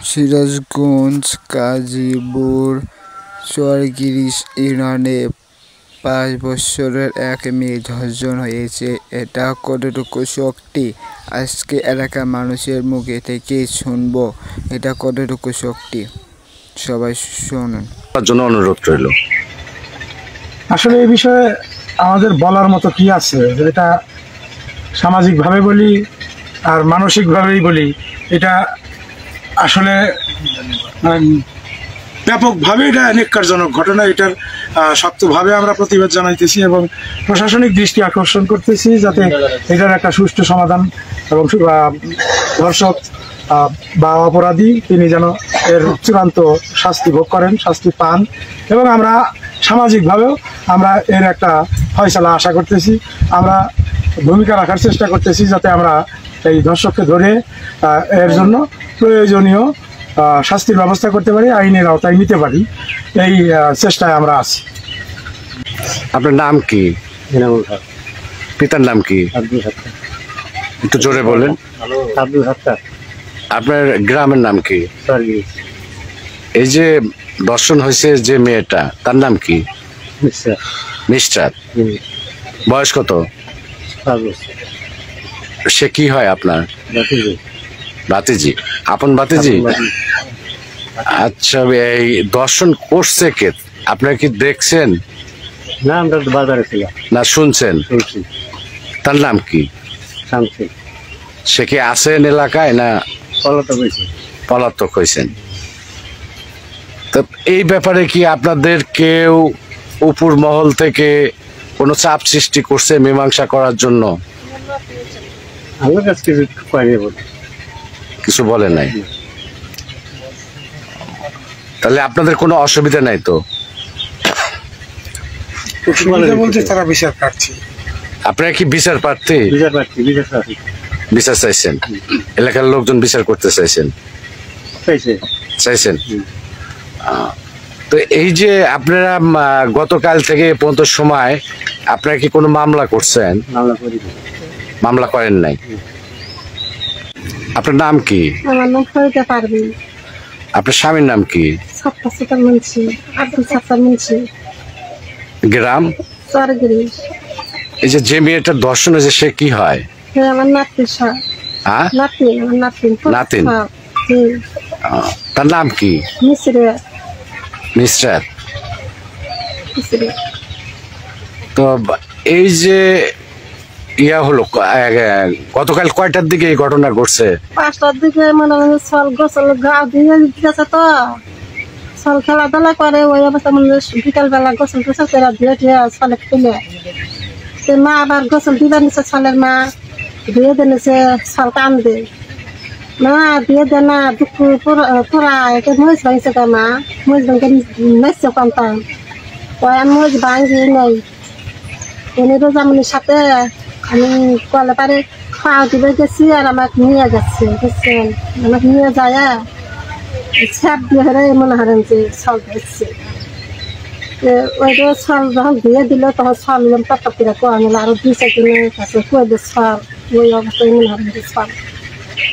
সিরাজগঞ্জ গাজীপুর চরগিরি ইউনিয়নে 5 বছরের এক মেয়ে ধর্ষণ হয়েছে। এটা কতটুকু সত্যি আজকে এলাকার মানুষের মুখে থেকে শুনবো, এটা কতটুকু সত্যি সবাই শুনুন। তার জন্য অনুরোধ রইল। আসলে এই বিষয়ে আমাদের বলার মতো কি আছে, এটা সামাজিকভাবে বলি আর মানসিকভাবেই বলি, এটা আসলে ব্যাপকভাবে এটা নেক্কারজনক ঘটনা। এটার শক্তভাবে আমরা প্রতিবাদ জানাইতেছি এবং প্রশাসনিক দৃষ্টি আকর্ষণ করতেছি যাতে এটার একটা সুষ্ঠু সমাধান এবং ধর্ষক বা অপরাধী তিনি যেন এর চূড়ান্ত শাস্তি ভোগ করেন, শাস্তি পান, এবং আমরা সামাজিকভাবেও আমরা এর একটা ফয়সালা আশা করতেছি। আমরা ভূমিকা রাখার চেষ্টা করতেছি যাতে আমরা এই ধর্ষককে ধরে এর জন্য প্রয়োজনীয় শাস্তির ব্যবস্থা করতে পারি, আইনের আওতায় নিতে পারি, এই চেষ্টায় আমরা আছি। আপনার নাম কি? পিতার নাম কি? একটু জোরে বলেন। আপনার গ্রামের নাম কি? এই যে ধর্ষণ হয়েছে যে মেয়েটা, তার নাম কি? মিস্টার। বয়স কত? সে কি হয় আপনার? ভাতিজি। আপন ভাতিজি? আচ্ছা, এই ধর্ষণ করছে কে? আপনারা কি দেখছেন? না, আমরা বাজারে ছিলাম। না শুনছেন? তার নাম কি? সে কি আছেন এলাকায় না পলাতক হয়েছেন? তো এই ব্যাপারে কি আপনাদের কেউ উপর মহল থেকে কোনো চাপ সৃষ্টি করছে মীমাংসা করার জন্য? কিছু বলে নাই? তাহলে আপনাদের কোনো অসুবিধা নাই তো? তারা বিচার প্রার্থী। আপনারা কি বিচার প্রার্থী? বিচার চাইছেন? এলাকার লোকজন বিচার করতে চাইছেন? তো এই যে আপনারা গতকাল থেকে পর্যন্ত সময় আপনারা কি কোনো মামলা করছেন? মামলা করেন নাই? আপনার নাম কি? আমার নাম ফরিদা পারভিন। আপনার স্বামীর নাম কি? আব্দুল সাত্তার মুন্সি। গ্রাম চরগিরি। এই যে মেয়েটার ধর্ষণ হয়েছে সে কি হয়? আমার নাতিন। হ্যাঁ, নাতিন। তার নাম কি? মিস্টার। তো এই যে ইয়া হলো গতকাল কয়টার দিকে এই ঘটনা ঘটছে? 5টার দিকে। মনে হয় সল গোসল গাও দিয়ে দিতেছে তো সল খেলাধুলা করে, ওই অবস্থা মনে বিকাল বেলা গোসল টোসল করে দিয়ে সলে খেলে মা আবার গোসল দিবার নিচে সলের মা দিয়ে দিয়েছে সল কান দে না দিয়ে দে না দুপুর পুরা একে মহিষ ভাঙছে তা মা মহিষ ভাঙকে নেচছে কানতাম ওই আমি মহিষ ভাঙি নেই এনে রোজামনির সাথে আমি কলে পারে পাও দিবে গেছি আর আমাকে নিয়ে যাচ্ছে বুঝছেন। আমাকে নিয়ে যায় ছ্যাপ দিয়ে হারে মনে হারেন যে ছল ধরছে। ওইটা ছল যখন দিয়ে দিল তখন ছল নিলাম টপ করে কোয়া নিল আরো 2-4 দিনের কাছে কয়ে দে ছল ওই অবস্থায় মনে হারেন যে ছল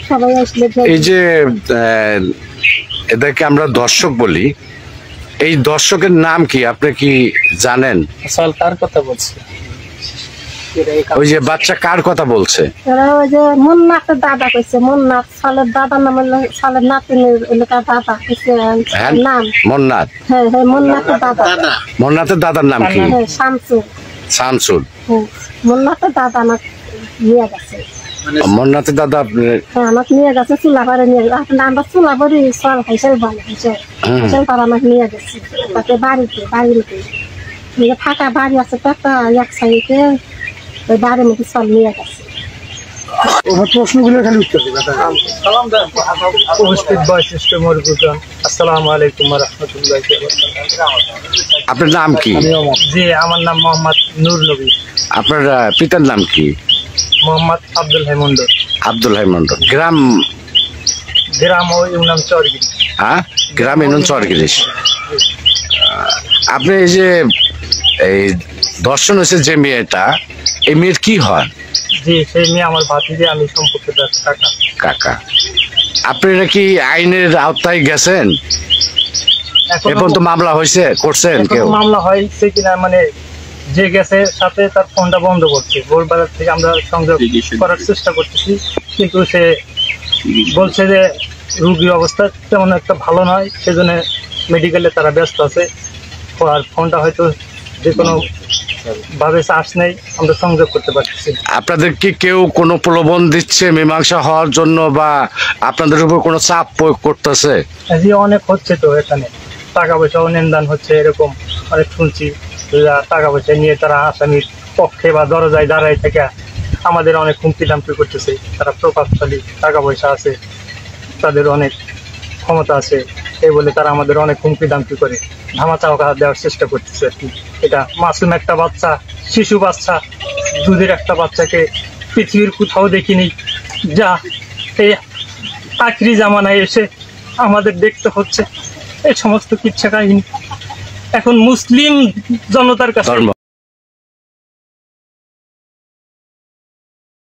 সবাই আসলে। এই যে এদেরকে আমরা দর্শক বলি, এই দর্শকের নাম কি আপনি কি জানেন? ছল কার কথা বলছে? ওই যে বাচ্চা কার কথা বলছে? ওই যে মুন্নাতের দাদা কইছে। মুন্নাত সালের দাদার নাম সালের নাতিনের এলাকার দাদা কইছে নাম মুন্নাত। হ্যাঁ হ্যাঁ, মুন্নাতের দাদা। মুন্নাতের দাদার নাম কি? শামসুল। শামসুল। মুন্নাতের দাদা আমাকে নিয়ে গেছে। মুন্নাতের দাদা আমাকে নিয়ে গেছে চুলাপাড়ে নিয়ে গেছে। আমরা চুলাপাড়ি সল হাইসেল বলে হাইসেল পাড়া আমাকে নিয়ে গেছে তাকে বাড়িতে ফাঁকা বাড়ি আছে তো একটা এক সাইডে ওই বাড়ির মধ্যে সল নিয়ে গেছে। প্রশ্নগুলো খালি উত্তর দিবে। উপস্থিত বয়োজ্যেষ্ঠ মুরব্বিগণ, আসসালামু আলাইকুম ওয়া রাহমাতুল্লাহি ওয়া বারাকাতুহু। আপনার নাম কি? জি, আমার নাম মোহাম্মদ নূর নবী। আপনার পিতার নাম কি? মোহাম্মদ আব্দুল হাই মন্ডল। আব্দুল হাই মন্ডল। গ্রাম ও ইউনিয়ন চরগিরি। হ্যাঁ, গ্রাম ইউনিয়ন চরগিরি। আপনি এই যে এই ধর্ষণ হয়েছে যে মেয়েটা, এই মেয়ের কি হয়? জি, সেই মেয়ে আমার ভাতিজি, আমি সম্পর্কে কাকা। আপনারা কি আইনের আওতায় গেছেন? এখন তো মামলা হয়েছে, করছেন কেউ? মামলা হয়েছে কিনা মানে যে গেছে সাথে তার ফোনটা বন্ধ করছে, ভোরবেলার থেকে আমরা সংযোগ করার চেষ্টা করতেছি, কিন্তু সে বলছে যে রোগীর অবস্থা তেমন একটা ভালো নয়, সেজন্য মেডিকেলে তারা ব্যস্ত আছে। আর ফোনটা হয়তো যে কোনো ভাবে চার্জ নেই, আমরা সংযোগ করতে পারতেছি। আপনাদের কি কেউ কোনো প্রলোভন দিচ্ছে মীমাংসা হওয়ার জন্য, বা আপনাদের উপর কোনো চাপ প্রয়োগ করতেছে? যে অনেক হচ্ছে তো, এখানে টাকা পয়সা লেনদেন হচ্ছে, এরকম অনেক শুনছি। টাকা পয়সা নিয়ে তারা আসামির পক্ষে বা দরজায় দাঁড়ায় থেকে আমাদের অনেক হুমকি দামকি করতেছে। তারা প্রভাবশালী, টাকা পয়সা আছে, তাদের অনেক ক্ষমতা আছে, এই বলে তারা আমাদের অনেক হুমকি দামকি করে ধামাচাপা দেওয়ার চেষ্টা করতেছে আর কি। এটা মাসুম একটা বাচ্চা, শিশু বাচ্চা, দুধের একটা বাচ্চাকে পৃথিবীর কোথাও দেখিনি, যা এই আখরি জামানায় এসে আমাদের দেখতে হচ্ছে এই সমস্ত কিচ্ছা কাহিনী। এখন মুসলিম জনতার কাছে